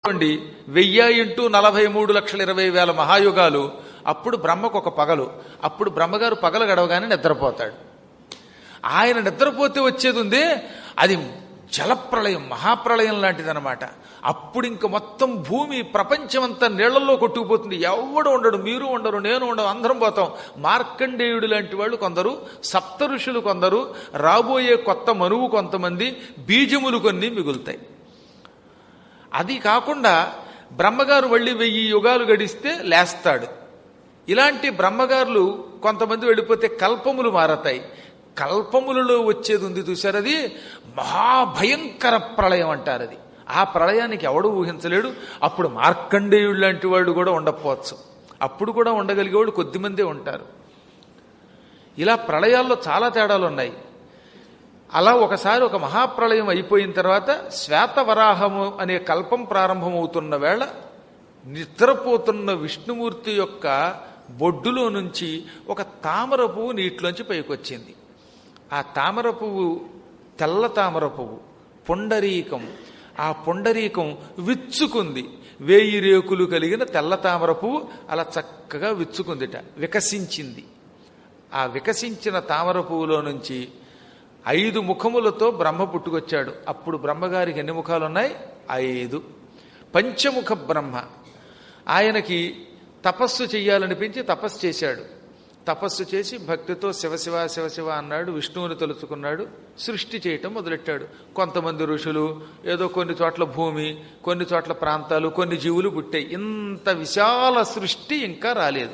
చూడండి 1000 × 43,20,000 మహాయుగాలు. అప్పుడు బ్రహ్మకు ఒక పగలు. అప్పుడు బ్రహ్మగారు పగలు గడవగానే నిద్రపోతాడు. ఆయన నిద్రపోతే వచ్చేది ఉందే అది జలప్రళయం, మహాప్రళయం లాంటిదనమాట. అప్పుడు ఇంక మొత్తం భూమి ప్రపంచమంతా నీళ్లలో కొట్టుకుపోతుంది. ఎవడు ఉండడు, మీరు ఉండరు, నేను ఉండవు, అందరం పోతాం. మార్కండేయుడు లాంటి వాళ్ళు కొందరు, సప్త ఋషులు కొందరు, రాబోయే కొత్త మనువు కొంతమంది, బీజములు కొన్ని మిగులుతాయి. అది కాకుండా బ్రహ్మగారు మళ్ళీ 1000 యుగాలు గడిస్తే లేస్తాడు. ఇలాంటి బ్రహ్మగారులు కొంతమంది వెళ్ళిపోతే కల్పములు మారతాయి. కల్పములలో వచ్చేది ఉంది చూశారు, అది మహాభయంకర ప్రళయం అంటారు. అది ఆ ప్రళయానికి ఎవడు ఊహించలేడు. అప్పుడు మార్కండేయుడు లాంటి వాళ్ళు కూడా ఉండకపోవచ్చు. అప్పుడు కూడా ఉండగలిగేవాడు కొద్దిమందే ఉంటారు. ఇలా ప్రళయాల్లో చాలా తేడాలు ఉన్నాయి. అలా ఒకసారి ఒక మహాప్రళయం అయిపోయిన తర్వాత శ్వేతవరాహము అనే కల్పం ప్రారంభమవుతున్న వేళ నిద్రపోతున్న విష్ణుమూర్తి యొక్క బొడ్డులో నుంచి ఒక తామర పువ్వు నీటిలోంచి పైకొచ్చింది. ఆ తామర పువ్వు తెల్ల తామర పువ్వు, పొండరీకం. ఆ పొండరీకం విచ్చుకుంది. 1000 రేకులు కలిగిన తెల్ల తామర పువ్వు అలా చక్కగా విచ్చుకుందిట, వికసించింది. ఆ వికసించిన తామర పువ్వులో నుంచి 5 ముఖములతో బ్రహ్మ పుట్టుకొచ్చాడు. అప్పుడు బ్రహ్మగారికి ఎన్ని ముఖాలు ఉన్నాయి? 5. పంచముఖ బ్రహ్మ. ఆయనకి తపస్సు చెయ్యాలనిపించి తపస్సు చేశాడు. తపస్సు చేసి భక్తితో శివశివ శివశివ అన్నాడు. విష్ణువుని తలుచుకున్నాడు. సృష్టి చేయటం మొదలెట్టాడు. కొంతమంది ఋషులు, ఏదో కొన్ని చోట్ల భూమి, కొన్ని చోట్ల ప్రాంతాలు, కొన్ని జీవులు పుట్టాయి. ఇంత విశాల సృష్టి ఇంకా రాలేదు.